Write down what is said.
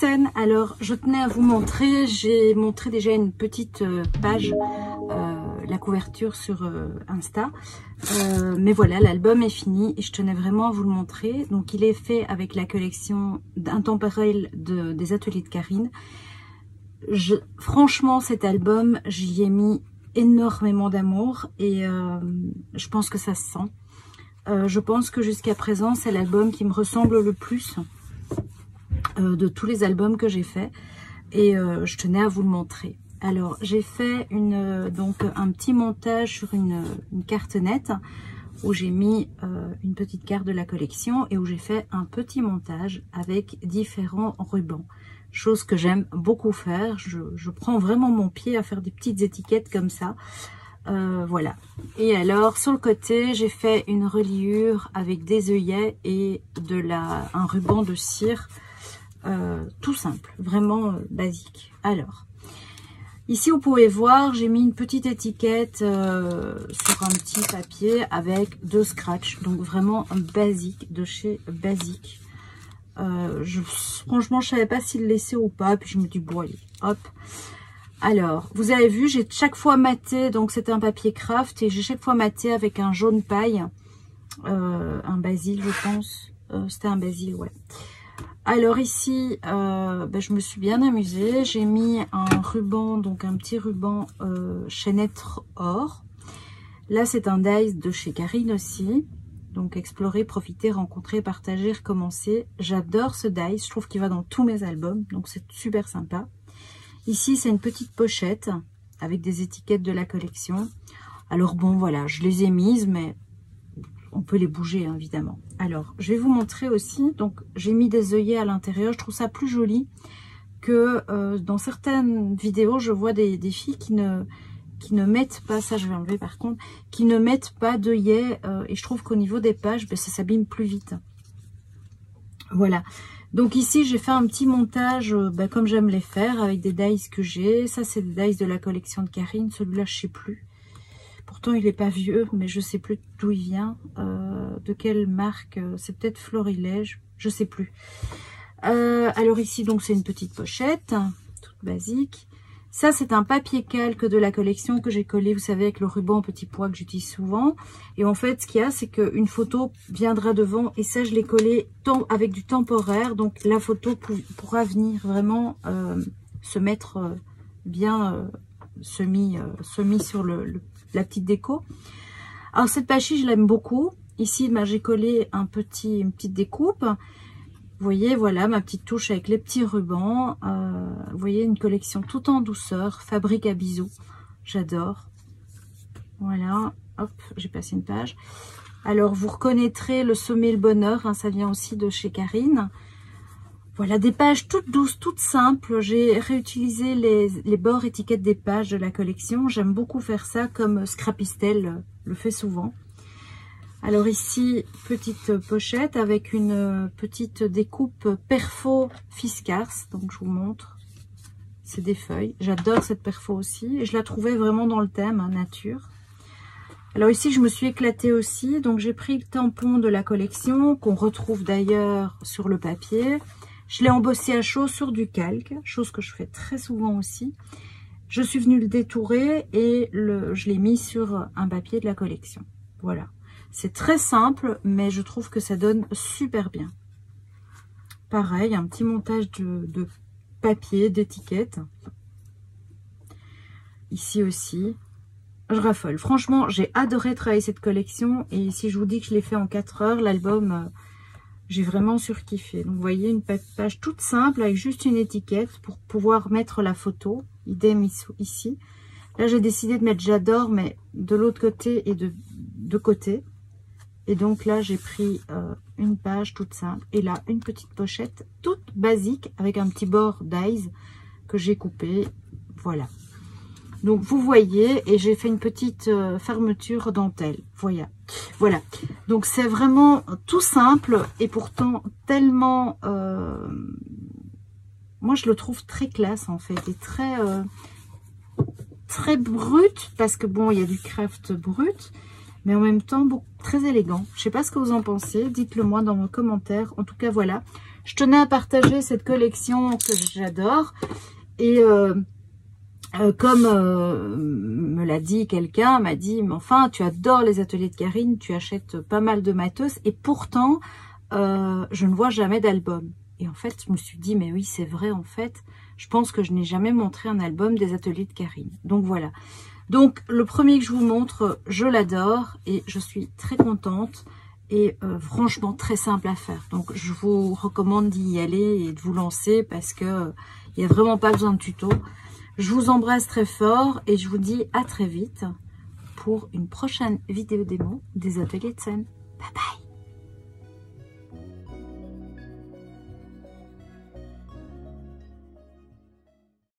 prochaine. Alors, je tenais à vous montrer, j'ai montré déjà une petite page, la couverture sur Insta. Mais voilà, l'album est fini et je tenais vraiment à vous le montrer. Donc, il est fait avec la collection Intemporel des ateliers de Karine. Franchement, cet album, j'y ai mis énormément d'amour et je pense que ça se sent. Je pense que jusqu'à présent, c'est l'album qui me ressemble le plus de tous les albums que j'ai fait et je tenais à vous le montrer. Alors j'ai fait donc un petit montage sur une carte nette où j'ai mis une petite carte de la collection et où j'ai fait un petit montage avec différents rubans, chose que j'aime beaucoup faire. Je prends vraiment mon pied à faire des petites étiquettes comme ça. Voilà. Et alors sur le côté j'ai fait une reliure avec des œillets et un ruban de cire, tout simple, vraiment basique. Alors ici vous pouvez voir, j'ai mis une petite étiquette sur un petit papier avec 2 scratchs, donc vraiment basique, de chez Basique. Franchement je savais pas s'il le laissait ou pas, puis je me dis bon allez, hop. Alors, vous avez vu, j'ai chaque fois maté, donc c'était un papier craft, et j'ai chaque fois maté avec un jaune paille, un basil, je pense. C'était un basil, ouais. Alors ici, je me suis bien amusée. J'ai mis un ruban, donc un petit ruban chaînette or. Là, c'est un dies de chez Karine aussi. Donc, explorer, profiter, rencontrer, partager, recommencer. J'adore ce dies, je trouve qu'il va dans tous mes albums, donc c'est super sympa. Ici, c'est une petite pochette avec des étiquettes de la collection. Alors bon, voilà, je les ai mises, mais on peut les bouger, hein, évidemment. Alors, je vais vous montrer aussi. Donc, j'ai mis des œillets à l'intérieur. Je trouve ça plus joli que dans certaines vidéos, je vois des filles qui ne mettent pas, ça je vais enlever par contre, qui ne mettent pas d'œillets. Et je trouve qu'au niveau des pages, ça s'abîme plus vite. Voilà. Donc ici, j'ai fait un petit montage comme j'aime les faire avec des dies que j'ai. Ça, c'est des dies de la collection de Karine. Celui-là, je sais plus. Pourtant, il n'est pas vieux, mais je sais plus d'où il vient. De quelle marque. C'est peut-être Florilège. Je sais plus. Alors ici, donc, c'est une petite pochette. Toute basique. Ça, c'est un papier calque de la collection que j'ai collé, vous savez, avec le ruban en petit pois que j'utilise souvent. Et en fait, ce qu'il y a, c'est qu'une photo viendra devant. Et ça, je l'ai collé avec du temporaire. Donc, la photo pourra venir vraiment se mettre bien semi sur la petite déco. Alors, cette page-ci, je l'aime beaucoup. Ici, j'ai collé une petite découpe. Vous voyez, voilà ma petite touche avec les petits rubans. Vous voyez, une collection tout en douceur, fabrique à bisous. J'adore. Voilà, hop, j'ai passé une page. Alors, vous reconnaîtrez le sommet le bonheur, hein, ça vient aussi de chez Karine. Voilà, des pages toutes douces, toutes simples. J'ai réutilisé les bords étiquettes des pages de la collection. J'aime beaucoup faire ça, comme Scrapistel le fait souvent. Alors ici, petite pochette avec une petite découpe perfo Fiskars. Donc je vous montre. C'est des feuilles. J'adore cette perfo aussi. Et je la trouvais vraiment dans le thème, hein, nature. Alors ici, je me suis éclatée aussi. Donc j'ai pris le tampon de la collection, qu'on retrouve d'ailleurs sur le papier. Je l'ai embossé à chaud sur du calque, chose que je fais très souvent aussi. Je suis venue le détourer et je l'ai mis sur un papier de la collection. Voilà. C'est très simple, mais je trouve que ça donne super bien. Pareil, un petit montage de papier, d'étiquettes. Ici aussi. Je raffole. Franchement, j'ai adoré travailler cette collection. Et si je vous dis que je l'ai fait en 4 heures, l'album, j'ai vraiment surkiffé. Donc, vous voyez, une page toute simple avec juste une étiquette pour pouvoir mettre la photo. Idem ici. Là, j'ai décidé de mettre j'adore, mais de l'autre côté et de côté. Et donc là, j'ai pris une page toute simple. Et là, une petite pochette toute basique avec un petit bord dies que j'ai coupé. Voilà. Donc, vous voyez, et j'ai fait une petite fermeture dentelle. Voilà. Donc, c'est vraiment tout simple et pourtant tellement... moi, je le trouve très classe, en fait. Et très brut, parce que, bon, il y a du craft brut. Mais en même temps, très élégant. Je ne sais pas ce que vous en pensez. Dites-le moi dans vos commentaires. En tout cas, voilà. je tenais à partager cette collection que j'adore. Et comme me l'a dit quelqu'un, m'a dit, mais enfin, tu adores les ateliers de Karine, tu achètes pas mal de matos, et pourtant, je ne vois jamais d'album. Et en fait, je me suis dit, mais oui, c'est vrai, en fait, je pense que je n'ai jamais montré un album des ateliers de Karine. Donc voilà. Donc, le premier que je vous montre, je l'adore, et je suis très contente, et franchement, très simple à faire. Donc, je vous recommande d'y aller et de vous lancer, parce que il n'y a vraiment pas besoin de tuto. Je vous embrasse très fort et je vous dis à très vite pour une prochaine vidéo démo des ateliers de scène. Bye bye!